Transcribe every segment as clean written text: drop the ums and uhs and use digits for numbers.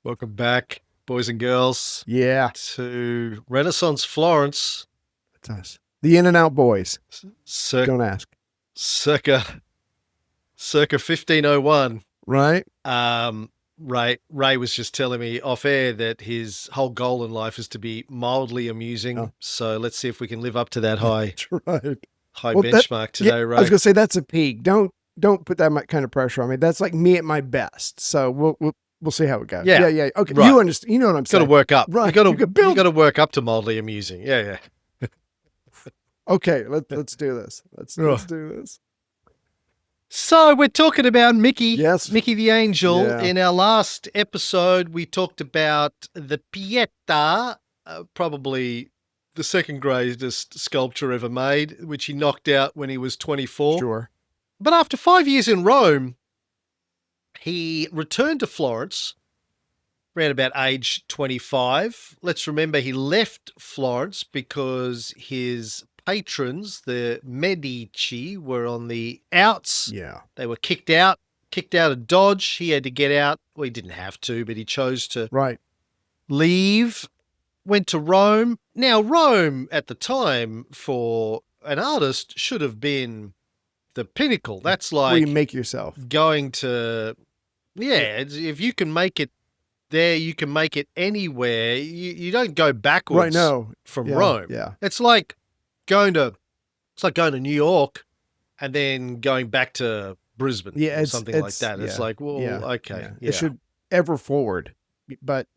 Welcome back, boys and girls, Yeah, to Renaissance Florence, that's us. The In and Out Boys. circa Don't ask. circa 1501. Right? Ray was just telling me off air that his whole goal in life is to be mildly amusing. Oh. So let's see if we can live up to that high That's right. benchmark today, Ray. I was gonna say that's a peak. Don't put that kind of pressure on me. That's like me at my best. So we'll see how it goes. Yeah. Yeah. Okay. Right. You understand? You know what I'm Got to saying? work up. Right. You got to work up to mildly amusing. Yeah. Okay. Let's do this. Let's do this. So we're talking about Mickey. Yes. Mickey the Angel. Yeah. In our last episode, we talked about the Pieta, probably the second greatest sculpture ever made, which he knocked out when he was 24. Sure. But after 5 years in Rome, he returned to Florence around about age 25. Let's remember he left Florence because his patrons, the Medici, were on the outs. Yeah. They were kicked out of Dodge. He had to get out. Well, he didn't have to, but he chose to leave, went to Rome. Now, Rome at the time for an artist should have been the pinnacle. That's like where you make yourself. Going to, if you can make it there, you can make it anywhere. You don't go backwards from Rome. Yeah. It's like going to New York and then going back to Brisbane or something like that. It's like, well, okay. Yeah. It should ever forward, but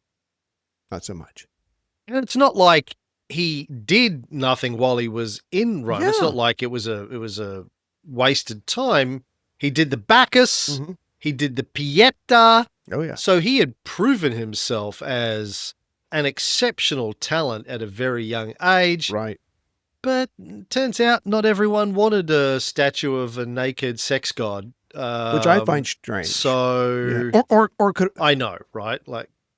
not so much. And it's not like he did nothing while he was in Rome. Yeah. It's not like it was a wasted time. He did the Bacchus. Mhm. He did the Pieta. Oh, yeah. So he had proven himself as an exceptional talent at a very young age. Right. But turns out not everyone wanted a statue of a naked sex god. Which I find strange. So... Yeah. Or could... I know, right?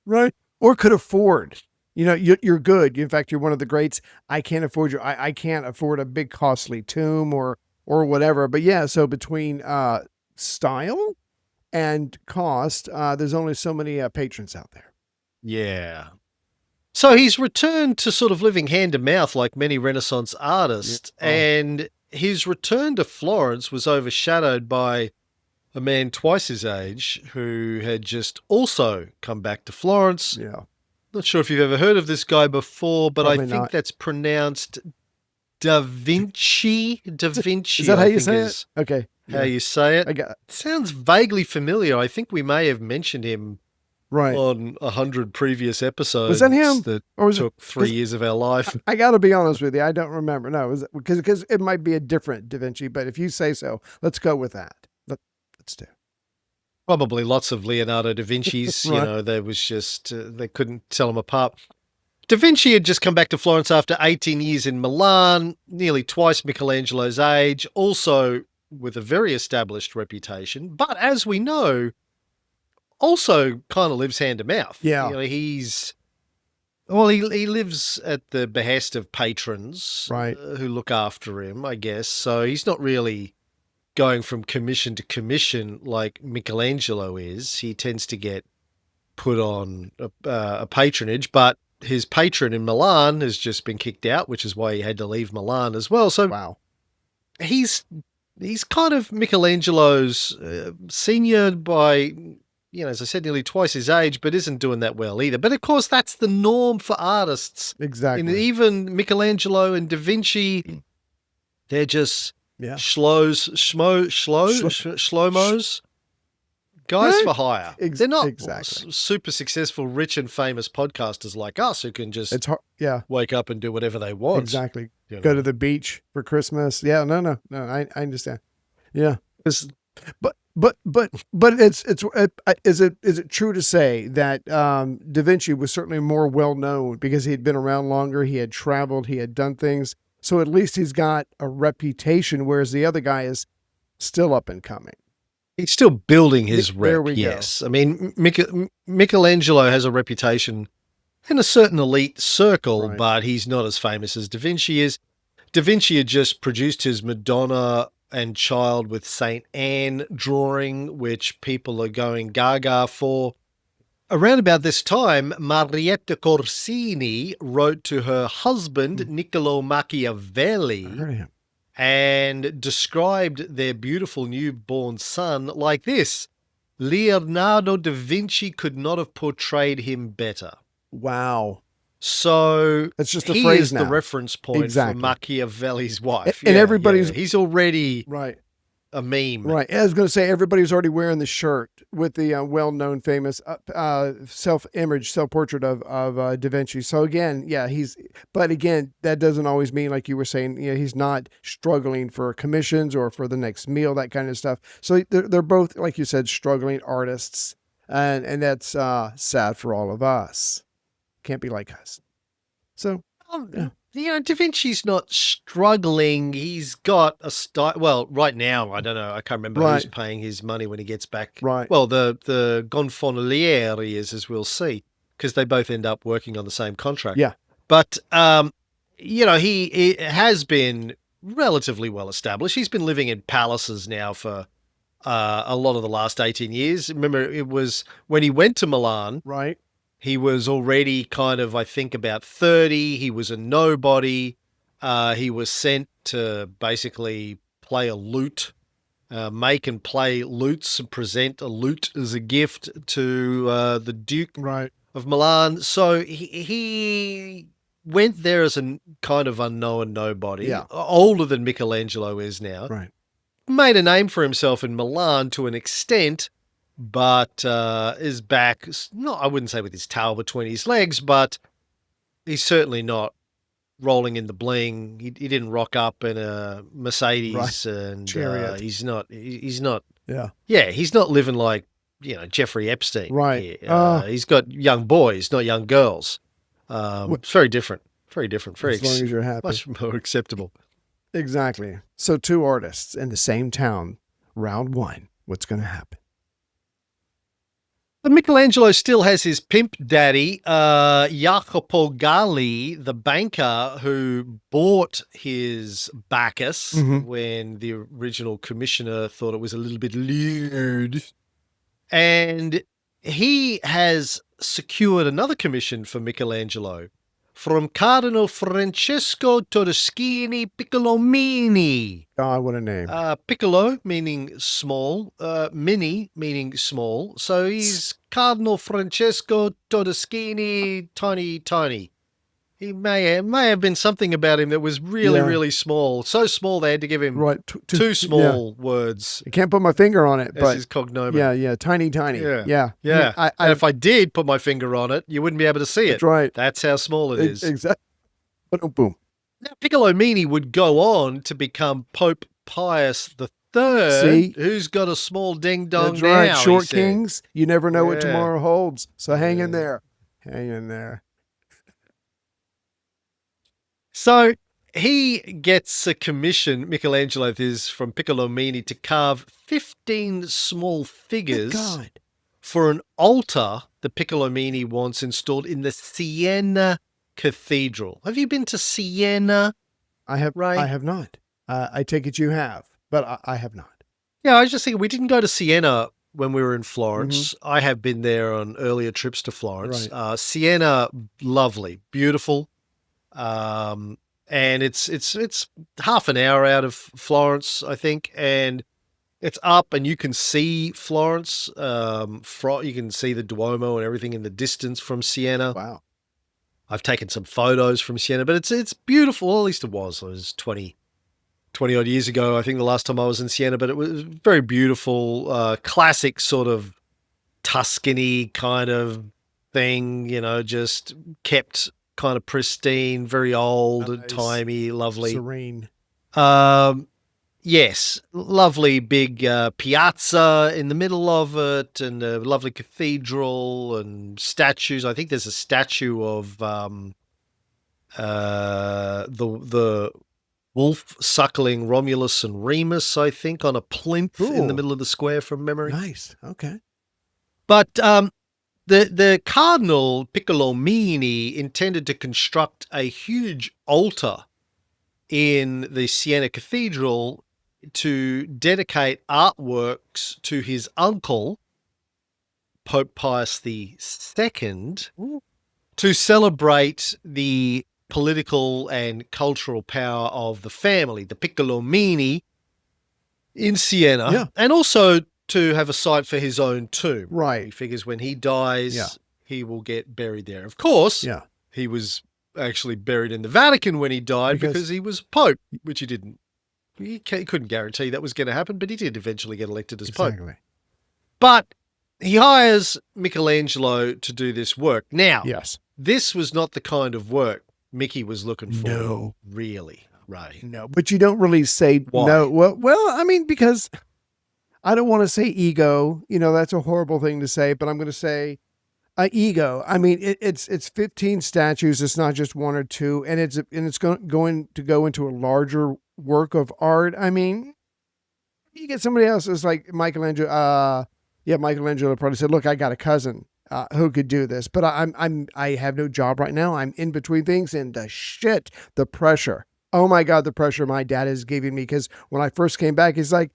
Right. Or could afford. You know, you're good. In fact, you're one of the greats. I can't afford you. I can't afford a big costly tomb or whatever. But yeah, so between style and cost, there's only so many patrons out there. Yeah. So he's returned to sort of living hand to mouth like many Renaissance artists. Yeah. And his return to Florence was overshadowed by a man twice his age who had just also come back to Florence. Yeah. Not sure if you've ever heard of this guy before, but Probably I think not. That's pronounced Da Vinci. Da Vinci. Is that how you say it? Okay. How you say it? It sounds vaguely familiar. I think we may have mentioned him on 100 previous episodes. Was that him? That or was took 3 years of our life. I got to be honest with you. I don't remember. No, was because it might be a different Da Vinci, but if you say so, let's go with that. Let's do. Probably lots of Leonardo da Vinci's. Right. You know, there was just, they couldn't tell them apart. Da Vinci had just come back to Florence after 18 years in Milan, nearly twice Michelangelo's age, also with a very established reputation. But as we know, also kind of lives hand to mouth. Yeah. You know, he lives at the behest of patrons who look after him, I guess. So he's not really going from commission to commission like Michelangelo is. He tends to get put on a patronage, but his patron in Milan has just been kicked out, which is why he had to leave Milan as well. So he's kind of Michelangelo's senior by, as I said, nearly twice his age, but isn't doing that well either. But of course, that's the norm for artists. Exactly. And even Michelangelo and Da Vinci, they're just slow-mos, guys for hire. They're not super successful, rich and famous podcasters like us who can just wake up and do whatever they want. Exactly. Go to the beach for Christmas. Yeah, no. I understand. Yeah. But is it true to say that Da Vinci was certainly more well known because he had been around longer, he had traveled, he had done things. So at least he's got a reputation, whereas the other guy is still up and coming. He's still building his rep. There we go. I mean, Michelangelo has a reputation in a certain elite circle, but he's not as famous as Da Vinci is. Da Vinci had just produced his Madonna and Child with St. Anne drawing, which people are going gaga for. Around about this time, Marietta Corsini wrote to her husband, Niccolo I Machiavelli, heard of him. and described their beautiful newborn son like this: Leonardo da Vinci could not have portrayed him better. Wow. So That's just a he phrase is the now. reference point Exactly. for Machiavelli's wife. And everybody's he's already right. a meme. Right. I was going to say, everybody's already wearing the shirt with the well-known, famous self-portrait of Da Vinci. So again, but again, that doesn't always mean, like you were saying, he's not struggling for commissions or for the next meal, that kind of stuff. So they're both, like you said, struggling artists, and that's sad for all of us. Can't be like us. So, Da Vinci's not struggling. He's got a style. Well, right now, I don't know. I can't remember who's paying his money when he gets back. Right. Well, the Gonfaloniere is, as we'll see, because they both end up working on the same contract. Yeah. But, he has been relatively well established. He's been living in palaces now for a lot of the last 18 years. Remember, it was when he went to Milan. Right. He was already kind of, I think, about 30. He was a nobody. He was sent to basically play a lute, make and play lutes, and present a lute as a gift to the Duke of Milan. So he went there as a kind of unknown nobody, older than Michelangelo is now. Right. Made a name for himself in Milan to an extent, but is back, I wouldn't say with his tail between his legs, but he's certainly not rolling in the bling. He didn't rock up in a Mercedes and he's not, he's not living like, Jeffrey Epstein. Right. He's got young boys, not young girls. It's very different, very different. As long as you're happy. Much more acceptable. Exactly. So 2 artists in the same town, round 1. What's going to happen? But Michelangelo still has his pimp daddy, Jacopo Galli, the banker who bought his Bacchus when the original commissioner thought it was a little bit lewd. And he has secured another commission for Michelangelo from Cardinal Francesco Todeschini Piccolomini. Oh, what a name. Piccolo, meaning small, mini, meaning small. So he's Cardinal Francesco Todeschini, tiny. He may have been something about him that was really, really small. So small they had to give him two small words. I can't put my finger on it, but his cognomen. Yeah, tiny. Yeah. And if I did put my finger on it, you wouldn't be able to see it. That's right. That's how small it is. Exactly. Boom. Now, Piccolomini would go on to become Pope Pius III, who's got a small ding-dong now. That's right. Short kings, you never know what tomorrow holds. So hang in there. So he gets a commission, Michelangelo is, from Piccolomini to carve 15 small figures for an altar that Piccolomini wants installed in the Siena Cathedral. Have you been to Siena? I have not. I take it you have, but I have not. Yeah, I was just thinking, we didn't go to Siena when we were in Florence. I have been there on earlier trips to Florence. Right. Siena, lovely, beautiful. And it's half an hour out of Florence, I think, and it's up and you can see Florence. You can see the Duomo and everything in the distance from Siena. Wow. I've taken some photos from Siena, but it's beautiful. Well, at least it was. It was 20 odd years ago, I think, the last time I was in Siena, but it was very beautiful, classic sort of Tuscany kind of thing, just kept kind of pristine, very old, timey, lovely. Serene. Yes, lovely big piazza in the middle of it, and a lovely cathedral and statues. I think there's a statue of the wolf suckling Romulus and Remus, I think, on a plinth in the middle of the square from memory. Nice. Okay. But the Cardinal Piccolomini intended to construct a huge altar in the Siena Cathedral to dedicate artworks to his uncle, Pope Pius II to celebrate the political and cultural power of the family, the Piccolomini, in Siena, and also to have a site for his own tomb. Right. He figures when he dies, he will get buried there. Of course, he was actually buried in the Vatican when he died because he was Pope, which he didn't. He couldn't guarantee that was going to happen, but he did eventually get elected as Pope. But he hires Michelangelo to do this work. Now, this was not the kind of work Mickey was looking for. No. Really, Ray. No, but you don't really say Why? no. Well, I mean, because I don't want to say ego. You know, that's a horrible thing to say, but I'm going to say ego. I mean, it's 15 statues. It's not just one or two, and it's going to go into a larger work of art. I mean, you get somebody else that's like Michelangelo. Michelangelo probably said, "Look, I got a cousin who could do this, but I have no job right now. I'm in between things, and the pressure. Oh my God, the pressure my dad is giving me. Because when I first came back, he's like,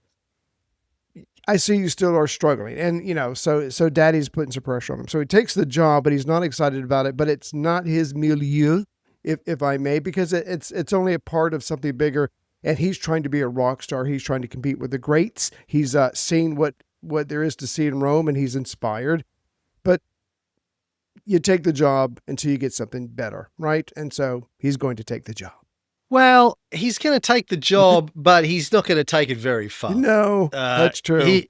I see you still are struggling. And, you know, so daddy's putting some pressure on him. So he takes the job, but he's not excited about it. But it's not his milieu, if I may, because it's only a part of something bigger. And he's trying to be a rock star. He's trying to compete with the greats. He's seen what there is to see in Rome, and he's inspired. But you take the job until you get something better, right? And so he's going to take the job. Well, he's going to take the job, but he's not going to take it very far. No, that's true. He's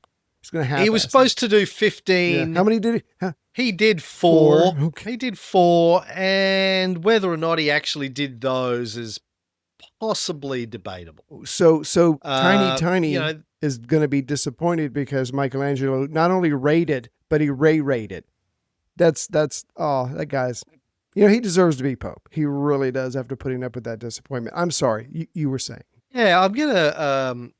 going to have. He was supposed to do 15. Yeah. How many did he? Huh? He did 4. Okay. He did 4, and whether or not he actually did those is possibly debatable. So Tiny is going to be disappointed because Michelangelo not only rated, but he rated. That's that guy's. You know, he deserves to be Pope. He really does after putting up with that disappointment. I'm sorry, you were saying. Yeah, I'm going to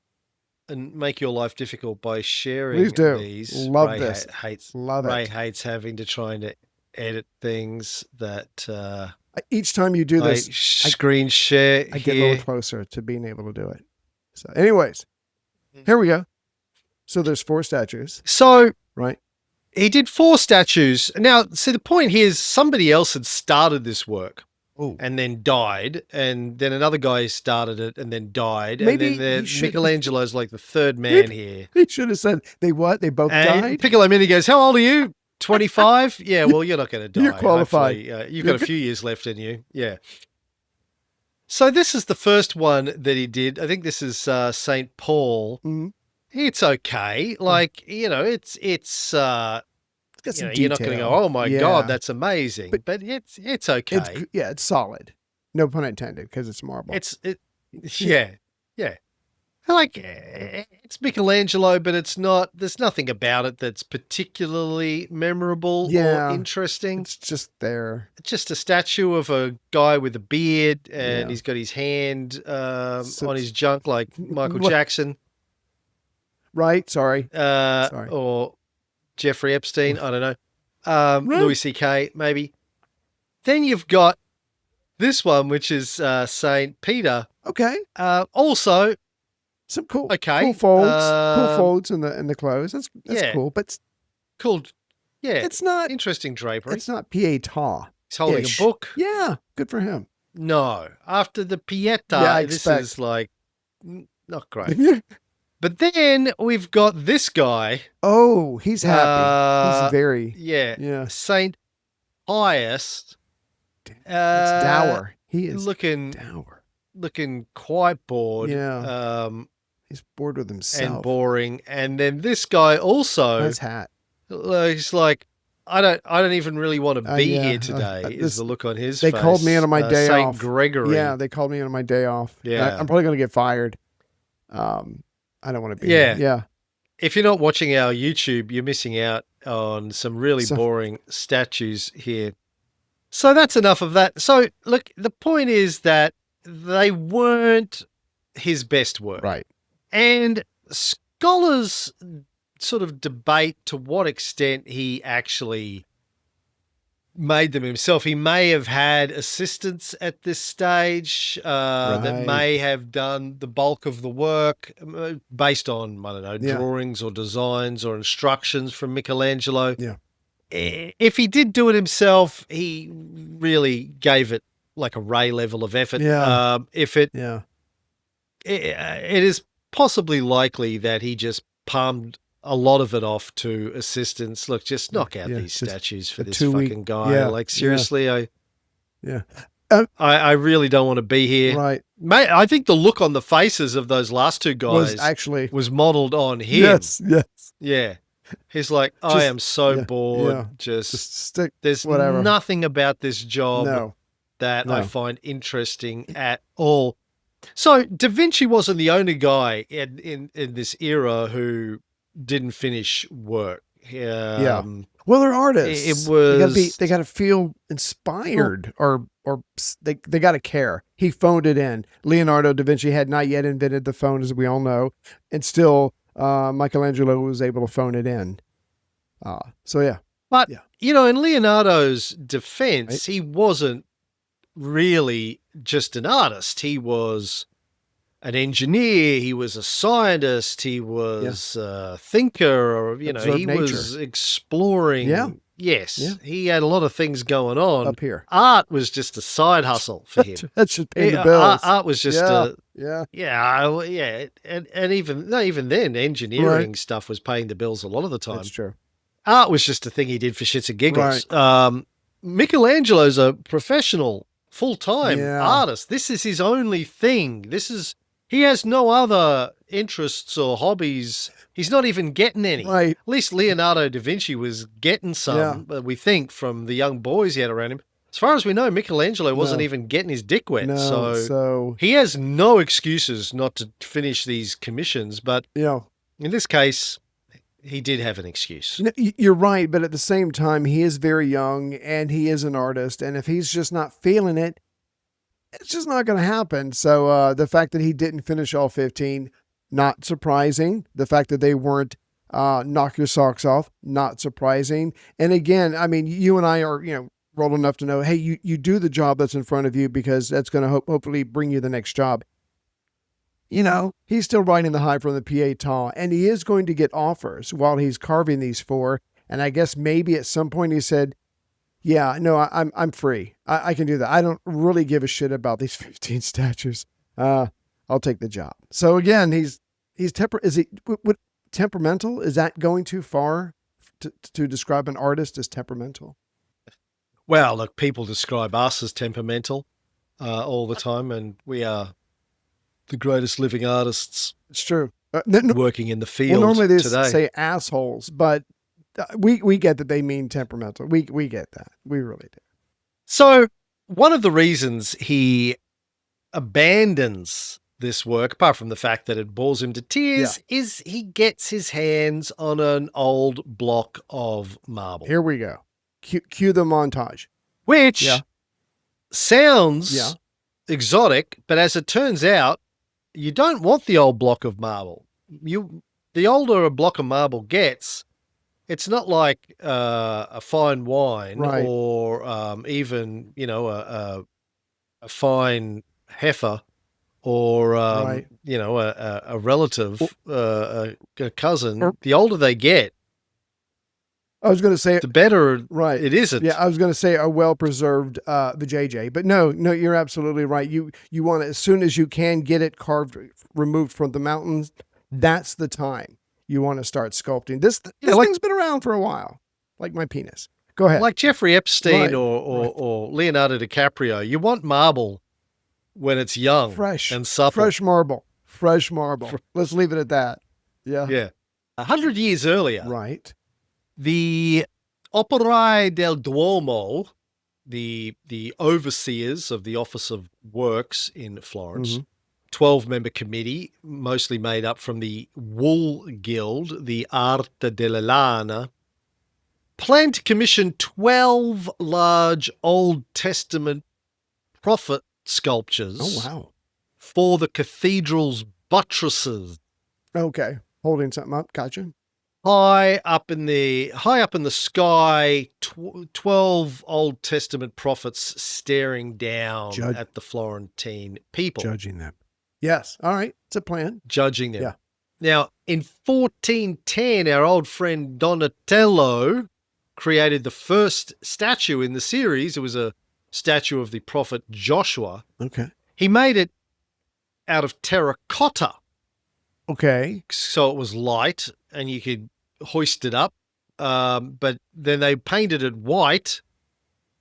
and make your life difficult by sharing Please do. these. Love Ray this. Love Ray it. hates having to try and edit things that... each time you do this, screen share I get a little closer to being able to do it. So anyways, here we go. So there's 4 statues. So... Right. He did 4 statues. Now, see, the point here is somebody else had started this work and then died, and then another guy started it and then died, Maybe and then Michelangelo's like the third man here. He should have said, they what? They both died? Piccolomini goes, how old are you? 25? Yeah, well, you're not going to die. You're qualified. You've got a few years left in you. Yeah. So this is the first one that he did. I think this is St. Paul. Mm-hmm. It's okay. Like, you know, it's got some you're not going to go, oh my God, that's amazing. But it's okay. It's solid. No pun intended, because it's marble. Yeah. Like, it's Michelangelo, but there's nothing about it that's particularly memorable or interesting. It's just there. It's just a statue of a guy with a beard, and he's got his hand on his junk like Michael Jackson. Right, sorry. Or Jeffrey Epstein, I don't know. Louis C.K., maybe. Then you've got this one, which is St. Peter. Okay. Also, some cool folds. Cool folds in the clothes. That's cool, but cool. Yeah, it's not interesting drapery. It's not Pietà. He's holding a book. Yeah, good for him. No, after the Pietà, this is like not great. But then we've got this guy. Oh, he's happy. He's very Saint Pius. It's dour. He is looking dour. Looking quite bored. Yeah. He's bored with himself. And boring. And then this guy also. His hat. He's like, I don't even really want to be here today. Is the look on his face. They called me in on my day off. Saint Gregory. Yeah, they called me in on my day off. Yeah. I'm probably going to get fired. I don't want to be here. Yeah. If you're not watching our YouTube, you're missing out on some really boring statues here. So that's enough of that. So look, the point is that they weren't his best work. Right. And scholars sort of debate to what extent he actually made them himself. He may have had assistants at this stage that may have done the bulk of the work based on, I don't know, drawings or designs or instructions from Michelangelo. Yeah. if he did do it himself, he really gave it like a Ray level of effort. Yeah. It is possibly likely that he just palmed a lot of it off to assistants. Look, just knock out these statues for this fucking guy. Yeah, like, seriously, I I really don't want to be here. Right. Mate, I think the look on the faces of those last two guys was modeled on him. Yes. Yeah. He's like, I am so bored. Yeah. Just stick. There's whatever. nothing about this job that I find interesting at all. So Da Vinci wasn't the only guy in this era who didn't finish work. Well, they're artists. It was they got to feel inspired, or they got to care. He phoned it in. Leonardo da Vinci had not yet invented the phone, as we all know, and still Michelangelo was able to phone it in. But in Leonardo's defense, he wasn't really just an artist. He was an engineer, he was a scientist, he was a thinker, or he was exploring. Yes, he had a lot of things going on up here. Art was just a side hustle for him. That's just paying the bills. Art was just and even then, engineering stuff was paying the bills a lot of the time. That's true. Art was just a thing he did for shits and giggles. Right. Michelangelo's a professional, full-time artist. This is his only thing. He has no other interests or hobbies. He's not even getting any. Right. At least Leonardo da Vinci was getting some, we think, from the young boys he had around him. As far as we know, Michelangelo wasn't even getting his dick wet. So he has no excuses not to finish these commissions. But in this case, he did have an excuse. You're right, but at the same time, he is very young and he is an artist. And if he's just not feeling it, it's just not going to happen. So the fact that he didn't finish all 15, not surprising. The fact that they weren't knock your socks off, not surprising. And again, I mean, you and I are, old enough to know, hey, you do the job that's in front of you because that's going to hopefully bring you the next job. He's still riding the high from the Pietà, and he is going to get offers while he's carving these four. And I guess maybe at some point he said, yeah, no, I'm free. I can do that. I don't really give a shit about these 15 statues. I'll take the job. So again, he's temperamental? Is that going too far to describe an artist as temperamental? Well, look, people describe us as temperamental all the time, and we are the greatest living artists. It's true. Working in the field normally they today. Say assholes, but we get that they mean temperamental. We get that. We really do. So one of the reasons he abandons this work, apart from the fact that it bores him to tears, is he gets his hands on an old block of marble. Here we go. Cue the montage. Which sounds exotic, but as it turns out, you don't want the old block of marble. The older a block of marble gets, it's not like a fine wine or even, a fine heifer or, a relative, a cousin. The older they get, I was going to say the better it isn't. Yeah, I was going to say a well-preserved vajayjay, but no, you're absolutely right. You want to, as soon as you can get it carved, removed from the mountains, that's the time you want to start sculpting. This thing's been around for a while, like my penis. Go ahead. Like Jeffrey Epstein or Leonardo DiCaprio, you want marble when it's young, fresh and supple. Fresh marble. Let's leave it at that. Yeah. 100 years earlier. Right. The Operae del Duomo, the overseers of the Office of Works in Florence, 12-member committee, mostly made up from the Wool Guild, the Arte della Lana, planned to commission 12 large Old Testament prophet sculptures for the cathedral's buttresses. Okay, holding something up. Gotcha. High up in the sky, 12 Old Testament prophets staring down at the Florentine people. Judging them. Yes. All right. It's a plan. Judging them. Yeah. Now, in 1410, our old friend Donatello created the first statue in the series. It was a statue of the prophet Joshua. Okay. He made it out of terracotta. Okay. So it was light and you could hoist it up. But then they painted it white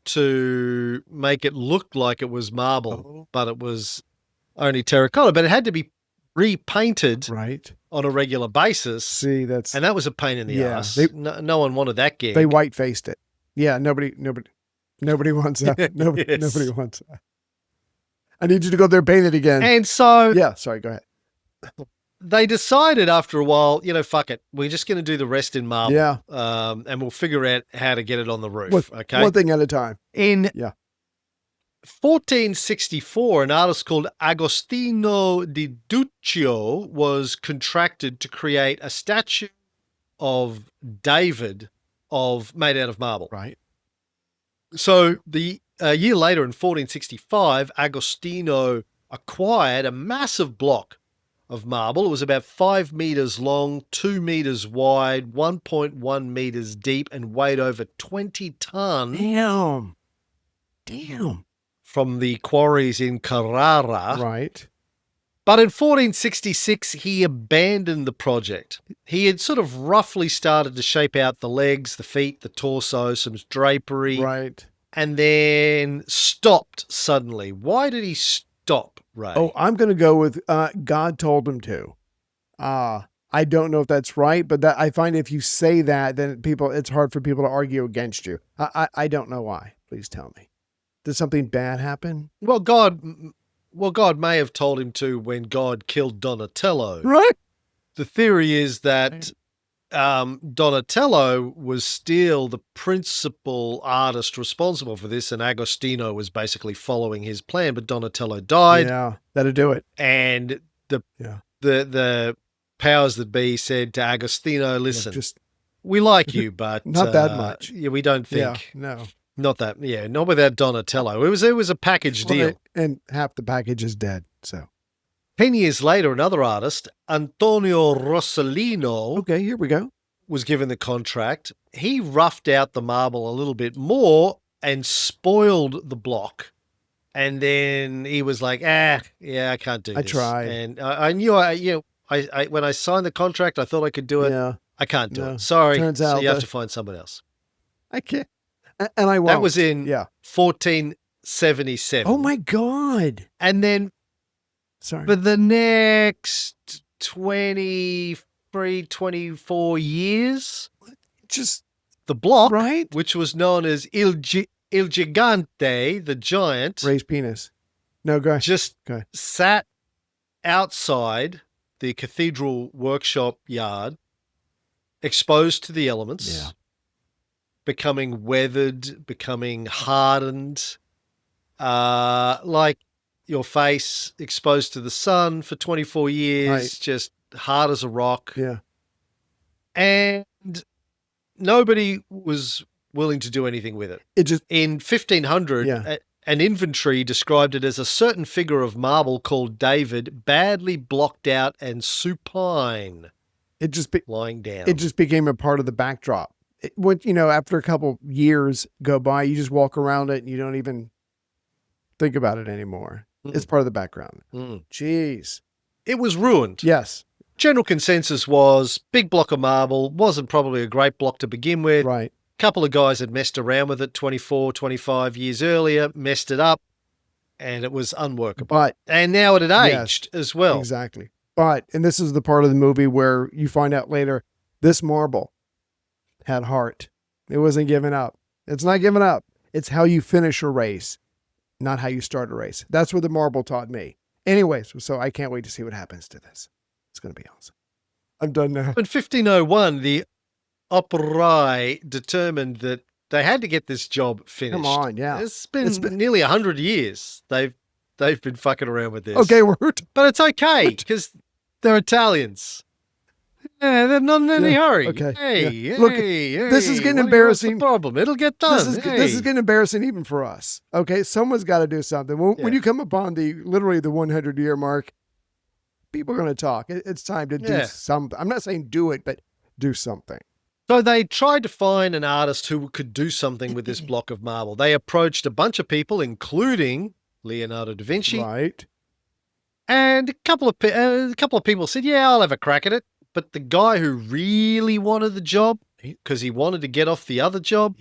to make it look like it was marble, but it was only terracotta. But it had to be repainted on a regular basis. See, and that was a pain in the ass. No one wanted that gig. They white faced it. Yeah, nobody wants that. Nobody wants that. I need you to go there, paint it again. And so, yeah, sorry, go ahead. They decided after a while, fuck it. We're just going to do the rest in marble. Yeah. And we'll figure out how to get it on the roof. Okay. One thing at a time. In 1464, an artist called Agostino di Duccio was contracted to create a statue of David made out of marble. Right. So a year later, in 1465, Agostino acquired a massive block of marble. It was about 5 meters long, 2 meters wide, 1.1 meters deep, and weighed over 20 tons. Damn. From the quarries in Carrara. Right. But in 1466, he abandoned the project. He had sort of roughly started to shape out the legs, the feet, the torso, some drapery. Right. And then stopped suddenly. Why did he stop, Ray? Oh, I'm going to go with God told him to. I don't know if that's right, but I find if you say that, then it's hard for people to argue against you. I don't know why. Please tell me. Did something bad happen? Well, God may have told him to when God killed Donatello. Right. The theory is that Donatello was still the principal artist responsible for this, and Agostino was basically following his plan, but Donatello died. Yeah, that'll do it. And the powers that be said to Agostino, listen, we like you, but not that much. Yeah, we don't think. Yeah, no. Not that, not without Donatello. It was a package deal. And half the package is dead, so. 10 years later, another artist, Antonio Rossellino. Okay, here we go. Was given the contract. He roughed out the marble a little bit more and spoiled the block. And then he was like, I can't do this. I tried. And I knew, when I signed the contract, I thought I could do it. Yeah. I can't do it. Sorry. Turns out you have to find someone else. I can't. And I won't. That was in 1477. Oh my God. And then for the next 24 years, just the block, right? Which was known as Il Gigante, the giant, raised penis. No, go ahead. Just sat outside the cathedral workshop yard, exposed to the elements, becoming weathered, becoming hardened, like your face exposed to the sun for 24 years, just hard as a rock. Yeah. And nobody was willing to do anything with it. In 1500, an inventory described it as a certain figure of marble called David, badly blocked out and supine. Lying down. It just became a part of the backdrop. After a couple years go by, you just walk around it and you don't even think about it anymore. It's part of the background. Jeez. It was ruined. Yes. General consensus was big block of marble, wasn't probably a great block to begin with. Right. Couple of guys had messed around with it 24, 25 years earlier, messed it up, and it was unworkable. And now it had aged as well. Exactly. And this is the part of the movie where you find out later, this marble had heart. It wasn't giving up. It's not giving up. It's how you finish a race, not how you start a race. That's what the marble taught me. Anyways, so I can't wait to see what happens to this. It's going to be awesome. I'm done now. In 1501, the Operae determined that they had to get this job finished. Come on, yeah. It's been nearly 100 years. They've been fucking around with this. Okay, but it's okay because they're Italians. Yeah, they're not in any hurry. Okay. Hey, Look, hey, this is getting embarrassing. What's the problem? It'll get done. This is getting embarrassing even for us. Okay, someone's got to do something. When you come upon literally the 100-year mark, people are going to talk. It's time to do something. I'm not saying do it, but do something. So they tried to find an artist who could do something with this block of marble. They approached a bunch of people, including Leonardo da Vinci. Right. And a couple of people said, yeah, I'll have a crack at it. But the guy who really wanted the job, because he wanted to get off the other job,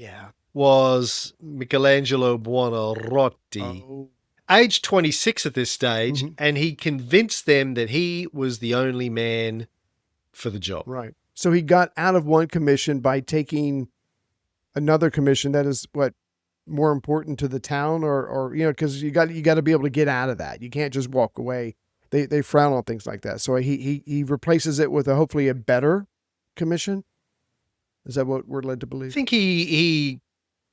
was Michelangelo Buonarroti. Oh. Age 26 at this stage, and he convinced them that he was the only man for the job. Right. So he got out of one commission by taking another commission that is more important to the town, or because you got to be able to get out of that. You can't just walk away. They frown on things like that. So he replaces it with hopefully a better commission. Is that what we're led to believe? I think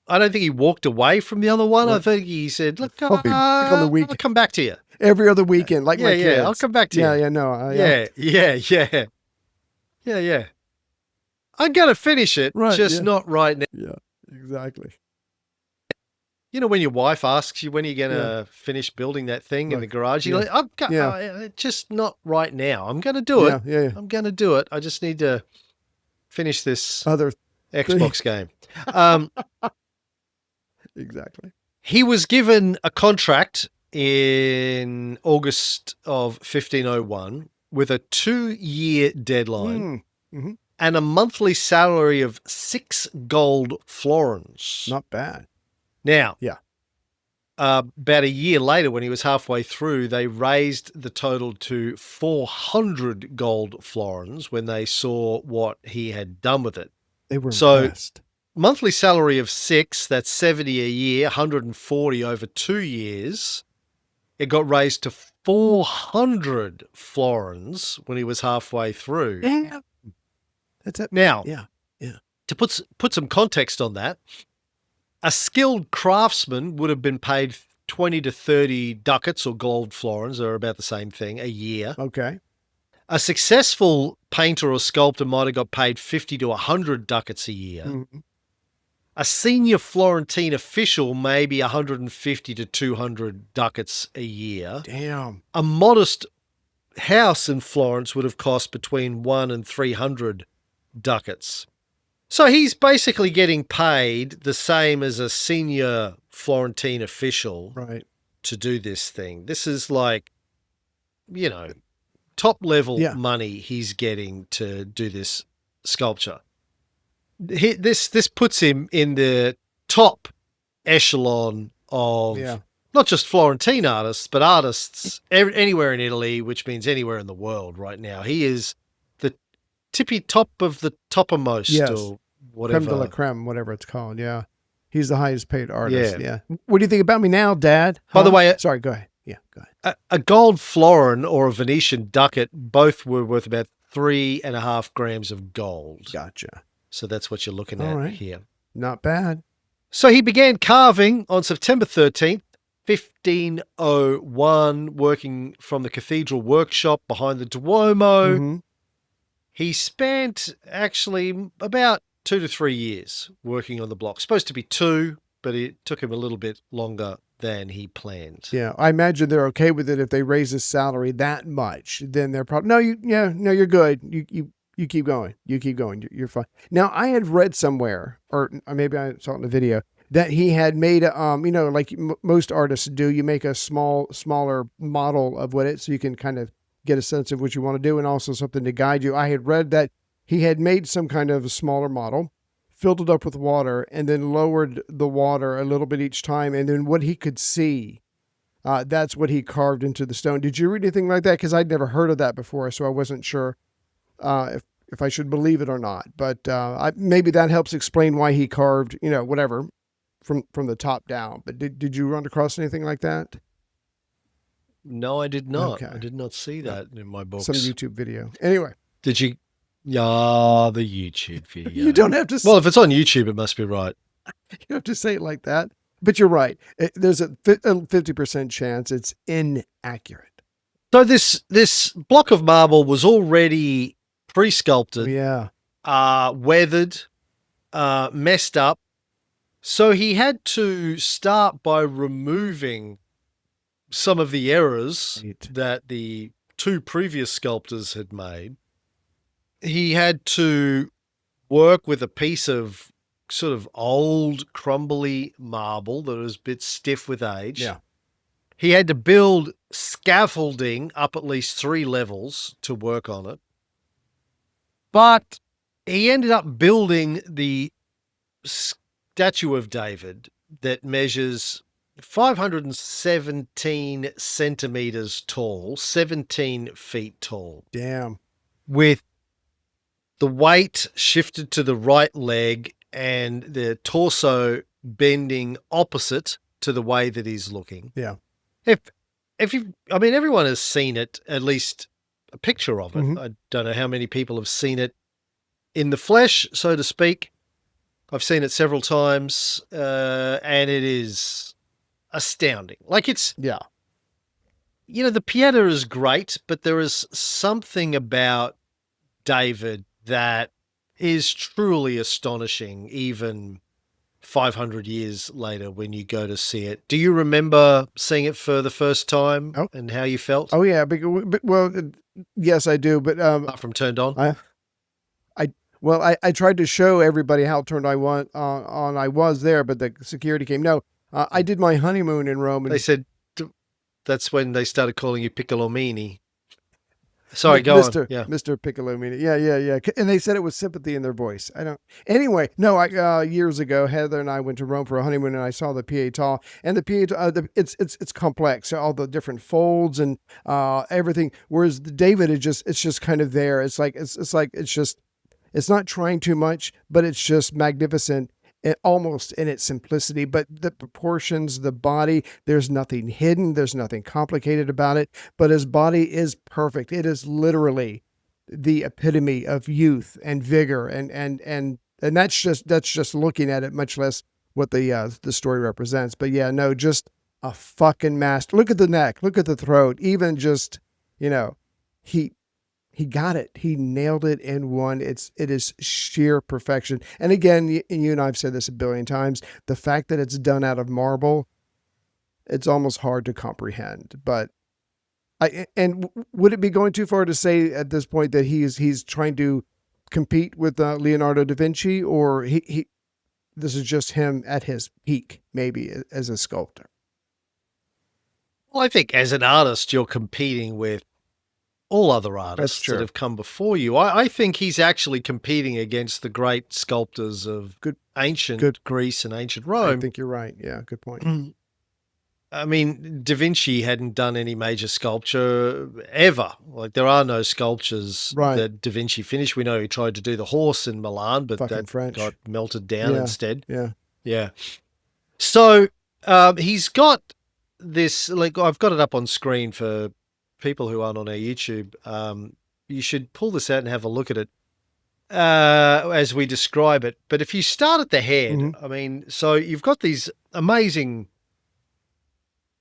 I don't think he walked away from the other one. Right. I think he said, look, on the week. I'll come back to you. Every other weekend, like my kids. Yeah, I'll come back to you. Yeah, no. Yeah. I'm going to finish it, not right now. Yeah, exactly. You know, when your wife asks you, when are you going to finish building that thing in the garage? You're like, just not right now. I'm going to do it. Yeah. I'm going to do it. I just need to finish this other Xbox game. Exactly. He was given a contract in August of 1501 with a 2-year deadline and a monthly salary of 6 gold florins. Not bad. Now, about a year later, when he was halfway through, they raised the total to 400 gold florins when they saw what he had done with it. They were impressed. Monthly salary of 6, that's 70 a year, 140 over 2 years. It got raised to 400 florins when he was halfway through. Yeah. That's it. Now, yeah. To put some context on that, a skilled craftsman would have been paid 20 to 30 ducats or gold florins, or about the same thing, a year. Okay. A successful painter or sculptor might have got paid 50 to 100 ducats a year. Mm-hmm. A senior Florentine official, maybe 150 to 200 ducats a year. Damn. A modest house in Florence would have cost between 1 and 300 ducats. So he's basically getting paid the same as a senior Florentine official to do this thing. This is like, top level money he's getting to do this sculpture. This puts him in the top echelon of not just Florentine artists, but artists anywhere in Italy, which means anywhere in the world right now. He is the tippy top of the toppermost or whatever. Creme de la creme, whatever it's called. Yeah. He's the highest paid artist. Yeah. What do you think about me now, Dad? By the way, sorry, go ahead. Yeah, go ahead. A gold florin or a Venetian ducat, both were worth about 3.5 grams of gold. Gotcha. So that's what you're looking at here. Not bad. So he began carving on September 13th, 1501, working from the cathedral workshop behind the Duomo. Mm-hmm. He spent actually about 2 to 3 years working on the block. Supposed to be 2, but it took him a little bit longer than he planned. Yeah, I imagine they're okay with it if they raise his salary that much. Then they're probably you're good. You keep going. You keep going. You're fine. Now, I had read somewhere, or maybe I saw it in a video, that he had made like most artists do, you make a smaller model of so you can kind of get a sense of what you want to do, and also something to guide you. I had read that he had made some kind of a smaller model, filled it up with water, and then lowered the water a little bit each time, and then what he could see, that's what he carved into the stone. Did you read anything like that? Because I'd never heard of that before, so I wasn't sure if I should believe it or not. But maybe that helps explain why he carved, whatever, from the top down. But did you run across anything like that? No, I did not. Okay. I did not see that in my books. Some YouTube video. Anyway. Did you? Yeah, the YouTube video. You don't have to say. Well, if it's on YouTube, it must be right. You don't have to say it like that. But you're right. There's a 50% chance it's inaccurate. So this block of marble was already pre-sculpted, weathered, messed up. So he had to start by removing some of the errors that the 2 previous sculptors had made. He had to work with a piece of sort of old, crumbly marble that was a bit stiff with age. Yeah. He had to build scaffolding up at least 3 levels to work on it. But he ended up building the statue of David that measures 517 centimeters tall, 17 feet tall. Damn. With the weight shifted to the right leg and the torso bending opposite to the way that he's looking. Yeah. Everyone has seen it, at least a picture of it. Mm-hmm. I don't know how many people have seen it in the flesh, so to speak. I've seen it several times, and it is astounding. Like yeah. The Pieta is great, but there is something about David that is truly astonishing, even 500 years later when you go to see it. Do you remember seeing it for the first time and how you felt? Oh yeah, well, yes, I do. But apart from turned on, I tried to show everybody how turned on I was there, but the security came. No, I did my honeymoon in Rome, and they said that's when they started calling you Piccolomini. Sorry, go Mr. on. Yeah. Mr. Piccolomini. Yeah. And they said it with sympathy in their voice. Anyway, no, years ago, Heather and I went to Rome for a honeymoon, and I saw the Pietà, and the Pietà, it's complex, all the different folds and everything. Whereas the David it's just kind of there. It's not trying too much, but it's just magnificent. Almost in its simplicity, but the proportions, the body, there's nothing hidden. There's nothing complicated about it, but his body is perfect. It is literally the epitome of youth and vigor. And that's just looking at it, much less what the story represents. But yeah, no, just a fucking master. Look at the neck, look at the throat, even just, he got it. He nailed it in one. It is sheer perfection. And again, you and I have said this a billion times, the fact that it's done out of marble, it's almost hard to comprehend. But would it be going too far to say at this point that he's trying to compete with Leonardo da Vinci, or he this is just him at his peak, maybe, as a sculptor? Well, I think as an artist, you're competing with all other artists that have come before you. I think he's actually competing against the great sculptors of ancient Greece and ancient Rome. I think you're right. Yeah, good point. I mean, Da Vinci hadn't done any major sculpture ever. Like, there are no sculptures that Da Vinci finished. We know he tried to do the horse in Milan, but that got melted down instead. Yeah. So he's got this, like, I've got it up on screen for people who aren't on our YouTube. You should pull this out and have a look at it as we describe it. But if you start at the head, I mean, so you've got these amazing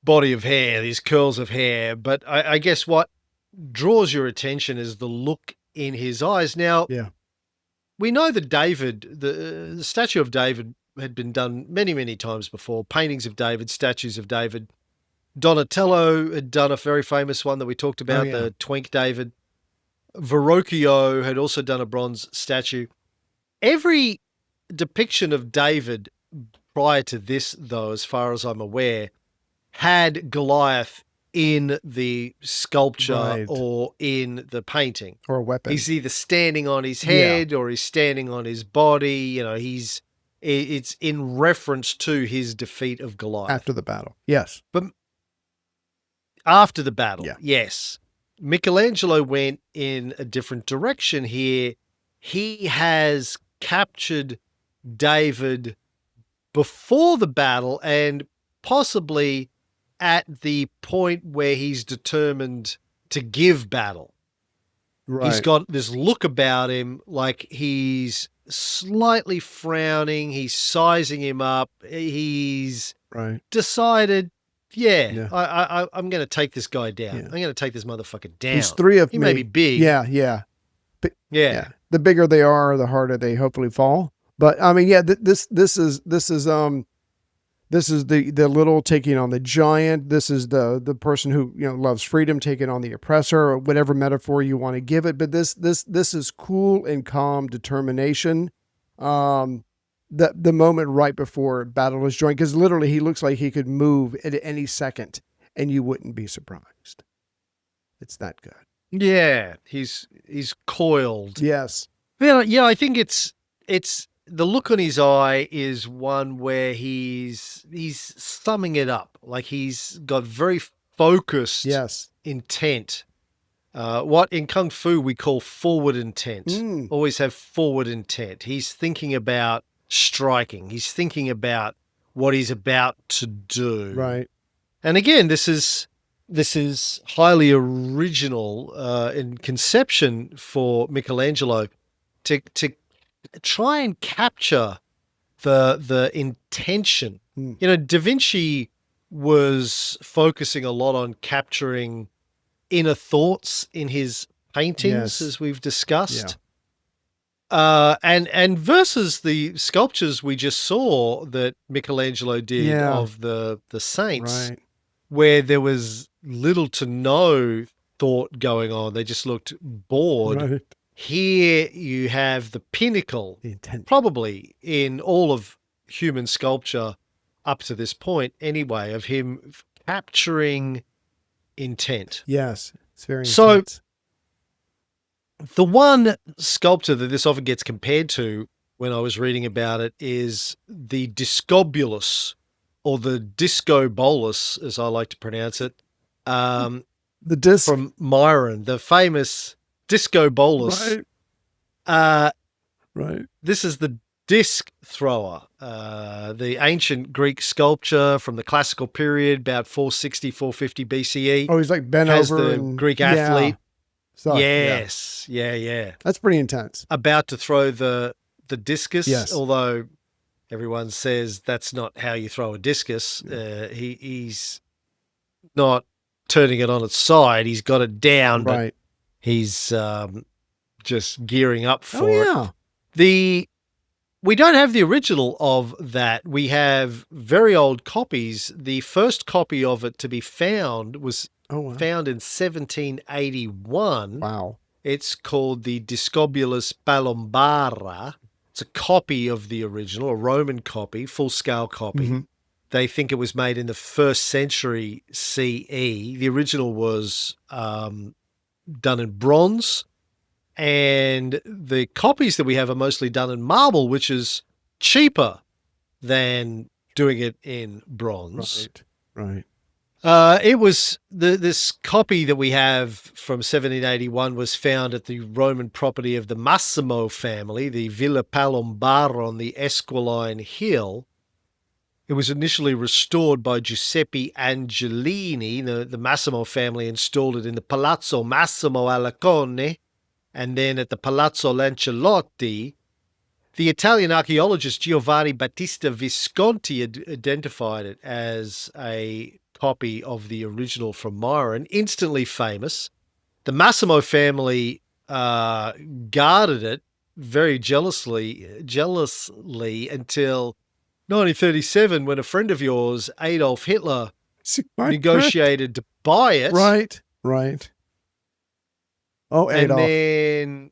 body of hair, these curls of hair, but I guess what draws your attention is the look in his eyes. Now, we know that David, the statue of David, had been done many, many times before. Paintings of David, statues of David. Donatello had done a very famous one that we talked about, the Twink David. Verrocchio had also done a bronze statue. Every depiction of David prior to this, though, as far as I'm aware, had Goliath in the sculpture or in the painting. Or a weapon. He's either standing on his head or he's standing on his body. You know, it's in reference to his defeat of Goliath. After the battle. Yes. But after the battle, yes. Michelangelo went in a different direction here. He has captured David before the battle and possibly at the point where he's determined to give battle. Right. He's got this look about him, like he's slightly frowning. He's sizing him up. He's decided, I'm going to take this guy down. I'm going to take this motherfucker down. There's three of He may be big. Yeah. But, the bigger they are, the harder they hopefully fall. But I mean, this is the little taking on the giant. This is the person who loves freedom taking on the oppressor, or whatever metaphor you want to give it. But this is cool and calm determination The moment right before battle is joined, because literally he looks like he could move at any second, and you wouldn't be surprised. It's that good. Yeah, he's coiled. Yes. Yeah, I think it's the look on his eye is one where he's thumbing it up, like he's got very focused intent. What in Kung Fu we call forward intent. Always have forward intent. He's thinking about striking. He's thinking about what he's about to do. Right. And again, this is highly original in conception for Michelangelo to try and capture the intention. You know, Da Vinci was focusing a lot on capturing inner thoughts in his paintings, as we've discussed. And versus the sculptures we just saw that Michelangelo did of the saints, where there was little to no thought going on. They just looked bored. Right. Here you have the pinnacle, probably in all of human sculpture up to this point anyway, of him capturing intent. Yes, it's very intense. The one sculpture that this often gets compared to when I was reading about it is the discobulus, or the disco bolus, as I like to pronounce it. The disc from Myron, the famous disco bolus. Right. This is the disc thrower, the ancient Greek sculpture from the classical period, about 460, 450 BCE. Oh, he's like bent has over. The Greek athlete. So, yes. Yeah. That's pretty intense. About to throw the discus, yes. Although everyone says that's not how you throw a discus. He's not turning it on its side. He's got it down, but he's just gearing up for it. We don't have the original of that. We have very old copies. The first copy of it to be found was found in 1781. Wow. It's called the Discobulus Palombara. It's a copy of the original, a Roman copy, full-scale copy. They think it was made in the 1st century CE. The original was done in bronze, and the copies that we have are mostly done in marble, which is cheaper than doing it in bronze. Right. It was this copy that we have from 1781 was found at the Roman property of the Massimo family, the Villa Palombara on the Esquiline Hill. It was initially restored by Giuseppe Angelini. The Massimo family installed it in the Palazzo Massimo Alacone and then at the Palazzo Lancelotti. The Italian archaeologist Giovanni Battista Visconti identified it as a copy of the original from Myron, instantly famous. The Massimo family guarded it very jealously until 1937, when a friend of yours, Adolf Hitler, negotiated to buy it. Right. Oh, Adolf. And then,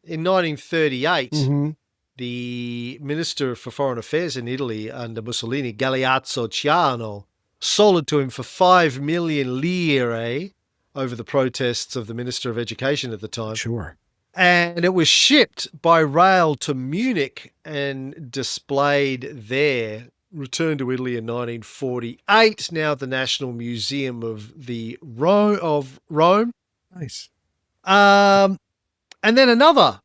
in 1938, the Minister for Foreign Affairs in Italy under Mussolini, Galeazzo Ciano, sold it to him for 5 million lire over the protests of the Minister of Education at the time. Sure. And it was shipped by rail to Munich and displayed there, returned to Italy in 1948, now at the National Museum of Rome. Nice. And then another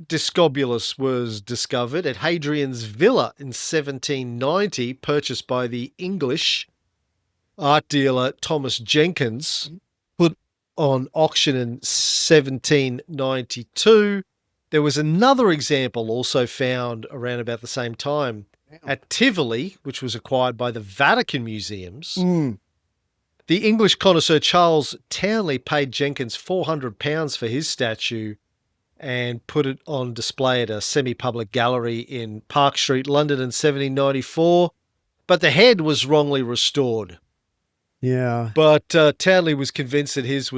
Discobulus was discovered at Hadrian's Villa in 1790, purchased by the English art dealer Thomas Jenkins, put on auction in 1792. There was another example also found around about the same time at Tivoli, which was acquired by the Vatican Museums. The English connoisseur Charles Townley paid Jenkins £400 for his statue and put it on display at a semi-public gallery in Park Street, London in 1794. But the head was wrongly restored. Yeah. But Townley was convinced that his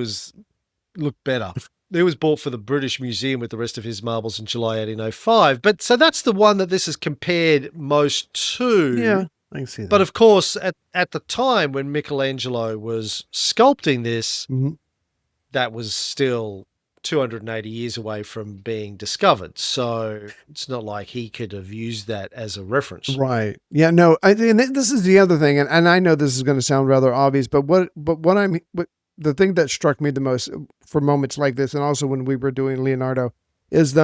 looked better. He was bought for the British Museum with the rest of his marbles in July 1805. But so that's the one that this is compared most to. Yeah, I can see that. But of course, at the time when Michelangelo was sculpting this, that was still 280 years away from being discovered. So it's not like he could have used that as a reference. Right. Yeah, no, and this is the other thing, and I know this is going to sound rather obvious, but the thing that struck me the most for moments like this, and also when we were doing Leonardo, is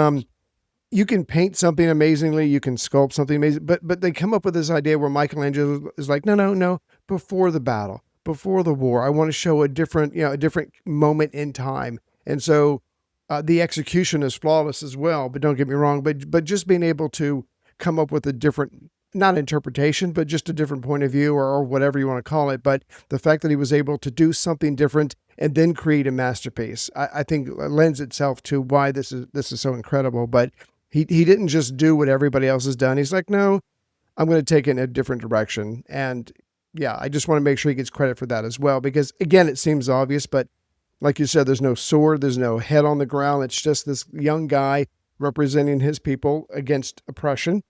you can paint something amazingly, you can sculpt something amazing, but they come up with this idea where Michelangelo is like, no, before the battle, before the war, I want to show a different moment in time. And so the execution is flawless as well, but don't get me wrong, but just being able to come up with a different, not interpretation, but just a different point of view or whatever you want to call it. But the fact that he was able to do something different and then create a masterpiece, I think lends itself to why this is so incredible. But he didn't just do what everybody else has done. He's like, no, I'm going to take it in a different direction. And yeah, I just want to make sure he gets credit for that as well, because again, it seems obvious, but like you said, there's no sword, there's no head on the ground. It's just this young guy representing his people against oppression.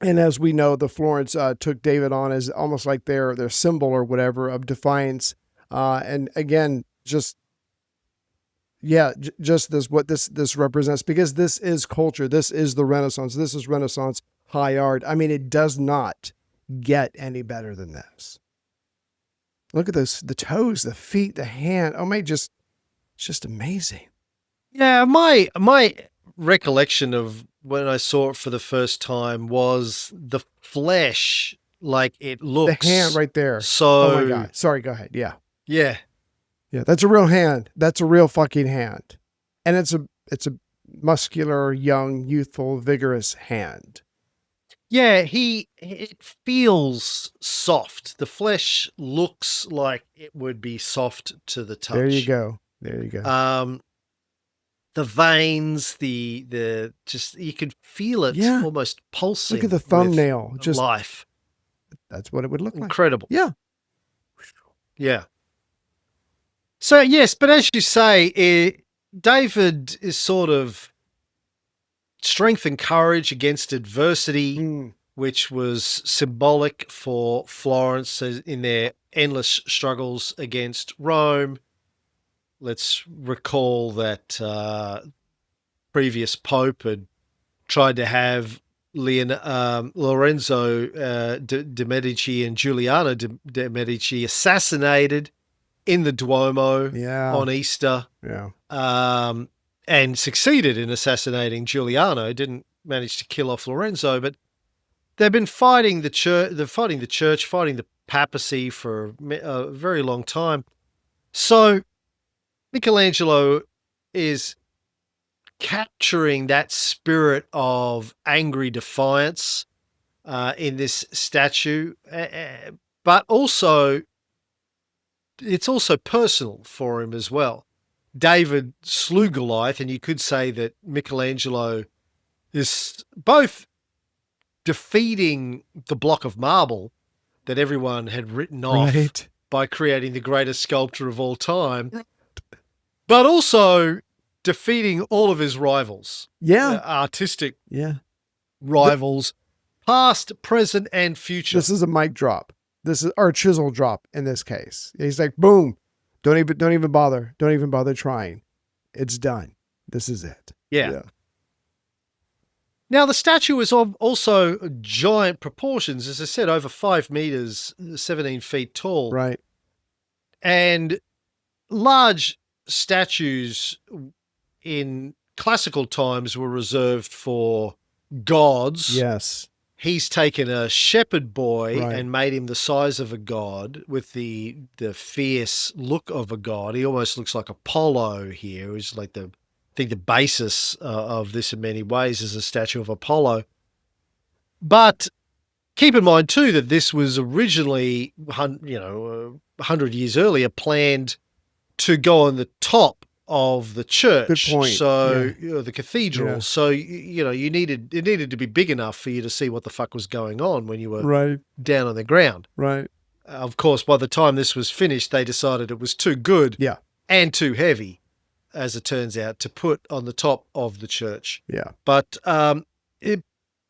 And as we know, the Florence took David on as almost like their symbol or whatever of defiance. And again, just this, what this represents, because this is culture. This is the Renaissance. This is Renaissance high art. I mean, it does not get any better than this. Look at those, the toes, the feet, the hand. Oh my, it's just amazing. Yeah, my recollection of when I saw it for the first time was the flesh, like it looks. The hand right there. So, oh my God. Sorry, go ahead. Yeah. Yeah. Yeah, that's a real hand. That's a real fucking hand. And it's a muscular, young, youthful, vigorous hand. Yeah, it feels soft. The flesh looks like it would be soft to the touch. There you go. The veins, the just you could feel it almost pulsing. Look at the thumbnail, just life. That's what it would look like. Incredible. Yeah. Yeah. So yes, but as you say, David is sort of strength and courage against adversity, which was symbolic for Florence in their endless struggles against Rome. Let's recall that previous pope had tried to have Lorenzo de' Medici and Giuliano de' Medici assassinated in the Duomo on Easter. Yeah. And succeeded in assassinating Giuliano. Didn't manage to kill off Lorenzo, but they've been fighting the church. They're fighting the church, fighting the papacy for a very long time. So Michelangelo is capturing that spirit of angry defiance in this statue, but also it's also personal for him as well. David slew Goliath, and you could say that Michelangelo is both defeating the block of marble that everyone had written off by creating the greatest sculptor of all time, but also defeating all of his rivals. Yeah. Artistic rivals, past, present, and future. This is a mic drop. This is our chisel drop in this case. He's like, boom. Don't even bother. Don't even bother trying. It's done. This is it. Yeah. Now, the statue is also giant proportions, as I said, over 5 meters, 17 feet tall. Right. And large statues in classical times were reserved for gods. Yes. He's taken a shepherd boy and made him the size of a god with the fierce look of a god. He almost looks like Apollo here. He's like I think the basis of this in many ways is a statue of Apollo. But keep in mind too that this was originally, 100 years earlier, planned to go on the top of the church. Good point. So the cathedral. Yeah. So it needed to be big enough for you to see what the fuck was going on when you were down on the ground. Right. Of course, by the time this was finished, they decided it was too good and too heavy. as it turns out, to put on the top of the church. Yeah. But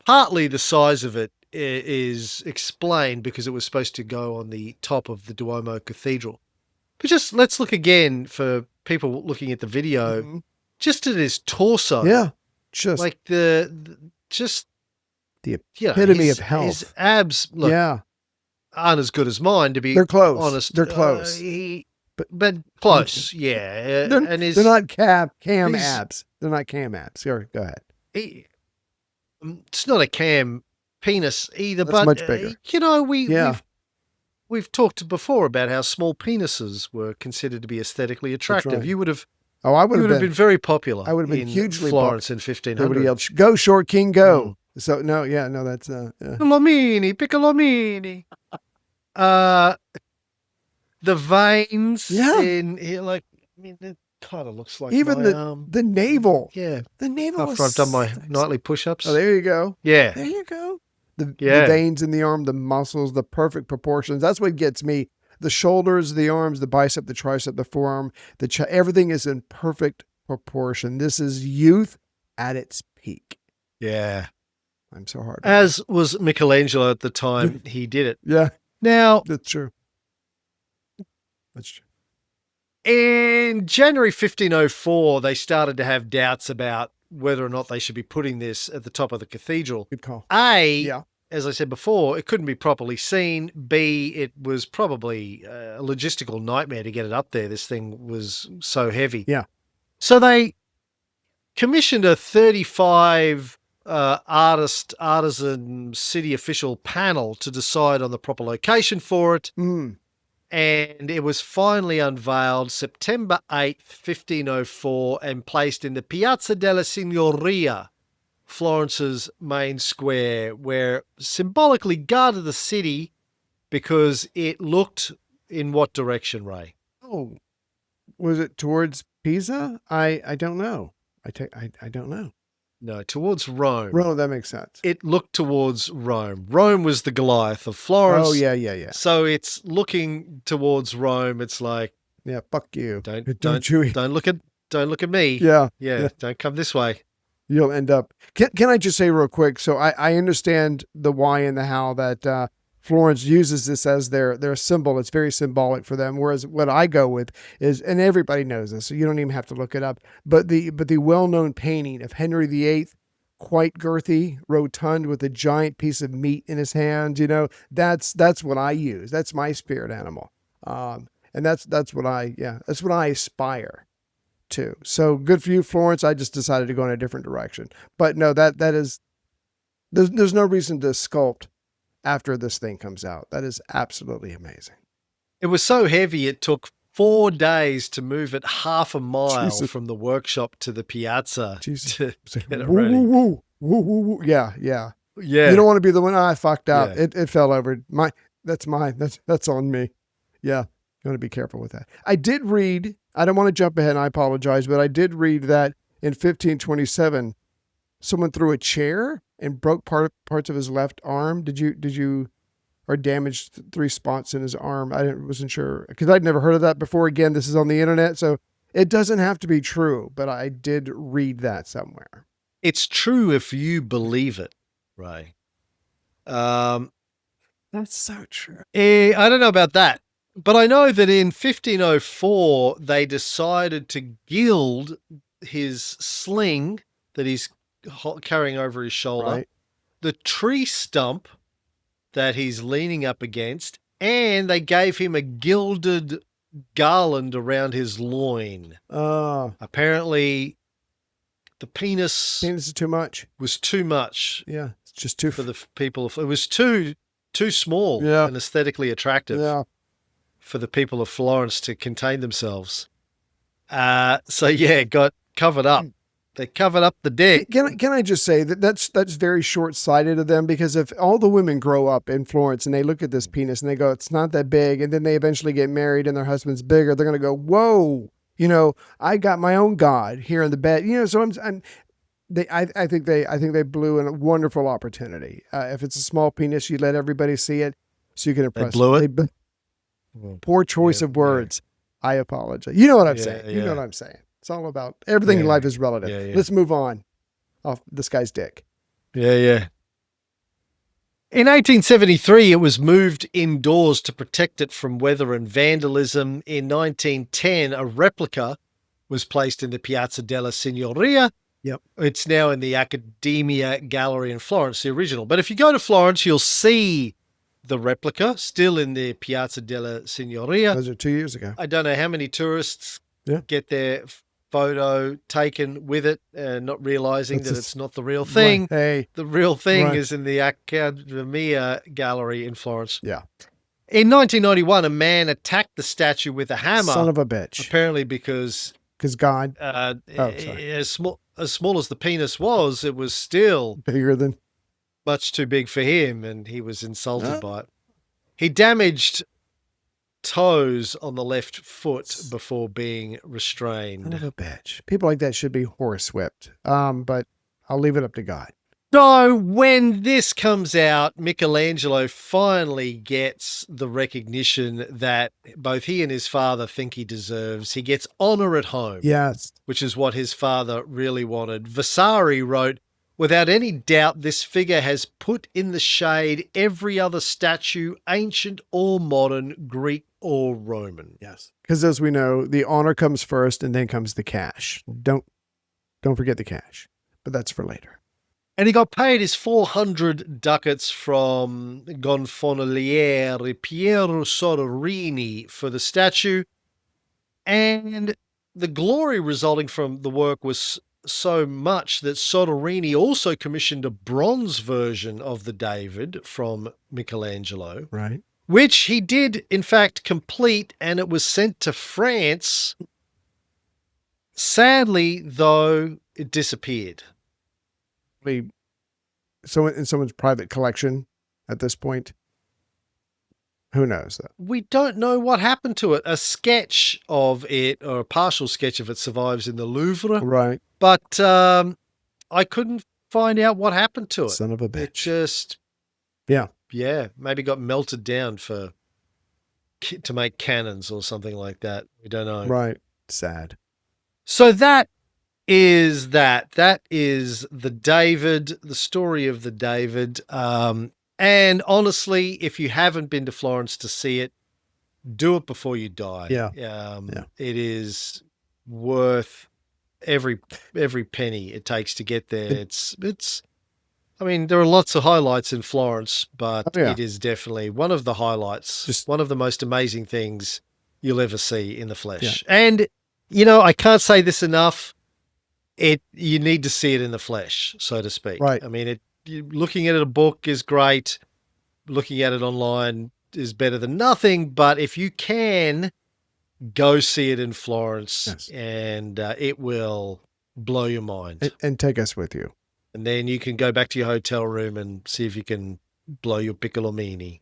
partly the size of it is explained because it was supposed to go on the top of the Duomo Cathedral. But just let's look again for people looking at the video, just at his torso. Yeah. Just like the epitome of health. His abs aren't as good as mine, to be They're close. honest. They're close. But close, yeah. They're not cam abs. They're not cam abs. Go ahead. It's not a cam penis either, That's but much bigger. We've talked before about how small penises were considered to be aesthetically attractive. Right. You would have. I would have been very popular. I would have been in hugely Florence popular. in 1500. Everybody else, go short king, go. So that's Piccolomini. The veins in here, like, I mean, it kind of looks like even the navel. Yeah, the navel. After I've done my nightly push-ups. Oh, there you go. Yeah, there you go. The veins in the arm, the muscles, the perfect proportions. That's what gets me. The shoulders, the arms, the bicep, the tricep, the forearm, the chest. Everything is in perfect proportion. This is youth at its peak. Yeah. I'm so hard. As was Michelangelo at the time he did it. Yeah. Now, that's true. That's true. In January 1504, they started to have doubts about whether or not they should be putting this at the top of the cathedral. Good call. As I said before, it couldn't be properly seen. B, it was probably a logistical nightmare to get it up there. This thing was so heavy. Yeah. So they commissioned a 35 artisan city official panel to decide on the proper location for it. And it was finally unveiled September 8th, 1504, and placed in the Piazza della Signoria, Florence's main square, where symbolically guarded the city because it looked in what direction, Ray? Oh, was it towards Pisa? I don't know. I don't know. No, towards Rome. Rome, that makes sense. It looked towards Rome. Rome was the Goliath of Florence. Oh, yeah. So it's looking towards Rome. It's like, yeah, fuck you. Don't look at me. Yeah. Don't come this way. You'll end up. Can I just say real quick? So I understand the why and the how that Florence uses this as their symbol. It's very symbolic for them. Whereas what I go with is, and everybody knows this, so you don't even have to look it up, but the well-known painting of Henry VIII, quite girthy, rotund, with a giant piece of meat in his hand. That's what I use. That's my spirit animal. And that's what I aspire to. So good for you, Florence. I just decided to go in a different direction. But no, that is, there's no reason to sculpt after this thing comes out. That is absolutely amazing. It was so heavy, it took 4 days to move it half a mile from the workshop to the piazza to get it ready. Woo. Yeah. You don't want to be the one, I fucked up. Yeah. It fell over. That's mine. That's on me. Yeah. You want to be careful with that. I did read, I don't want to jump ahead and I apologize, but I did read that in 1527, someone threw a chair and broke parts of his left arm. Did you, or damaged 3 spots in his arm? I wasn't sure because I'd never heard of that before. Again, this is on the internet, so it doesn't have to be true, but I did read that somewhere. It's true if you believe it, Ray. That's so true. I don't know about that, but I know that in 1504, they decided to gild his sling that he's carrying over his shoulder, the tree stump that he's leaning up against, and they gave him a gilded garland around his loin. Apparently, the penis is too much. Was too much. Yeah, it's just too for the people. It was too small and aesthetically attractive. Yeah. For the people of Florence to contain themselves. It got covered up. They covered up the dick. Can I just say that's very short-sighted of them, because if all the women grow up in Florence and they look at this penis and they go, it's not that big, and then they eventually get married and their husband's bigger, they're going to go, whoa, I got my own God here in the bed. So I think they blew a wonderful opportunity. If it's a small penis, you let everybody see it so you can impress. They blew it. Poor choice of words. I apologize. You know what I'm saying. You know what I'm saying. It's all about everything in life is relative. Yeah. Let's move on off this guy's dick. Yeah. In 1873, it was moved indoors to protect it from weather and vandalism. In 1910, a replica was placed in the Piazza della Signoria. Yep. It's now in the Accademia Gallery in Florence, the original. But if you go to Florence, you'll see the replica still in the Piazza della Signoria. Those are 2 years ago. I don't know how many tourists get their photo taken with it, not realizing that it's not the real thing. Right. Hey. The real thing is in the Accademia Gallery in Florence. Yeah. In 1991, a man attacked the statue with a hammer. Son of a bitch. Apparently because God. as small as the penis was, it was still bigger than much too big for him, and he was insulted by it. He damaged toes on the left foot before being restrained. Son of a bitch. People like that should be horsewhipped. But I'll leave it up to God. So when this comes out, Michelangelo finally gets the recognition that both he and his father think he deserves. He gets honor at home. Yes. Which is what his father really wanted. Vasari wrote, "Without any doubt, this figure has put in the shade every other statue, ancient or modern, Greek or Roman." Yes. Because as we know, the honor comes first and then comes the cash. Don't forget the cash, but that's for later. And he got paid his 400 ducats from Gonfaloniere Piero Soderini for the statue. And the glory resulting from the work was so much that Soderini also commissioned a bronze version of the David from Michelangelo. Right. Which he did, in fact, complete, and it was sent to France. Sadly, though, it disappeared. So in someone's private collection at this point, who knows that? We don't know what happened to it. A sketch of it, or a partial sketch of it, survives in the Louvre. Right. But I couldn't find out what happened to it. Son of a bitch. It just... Yeah, maybe got melted down to make cannons or something like that. We don't know. Right. Sad. So that is that. That is the David, the story of the David. And honestly, if you haven't been to Florence to see it, do it before you die. Yeah. It is worth every penny it takes to get there. It's I mean, there are lots of highlights in Florence, but it is definitely one of the highlights, just one of the most amazing things you'll ever see in the flesh. Yeah. And, I can't say this enough. You need to see it in the flesh, so to speak. Right. I mean, looking at a book is great. Looking at it online is better than nothing. But if you can, go see it in Florence, and it will blow your mind. And take us with you. And then you can go back to your hotel room and see if you can blow your Piccolomini.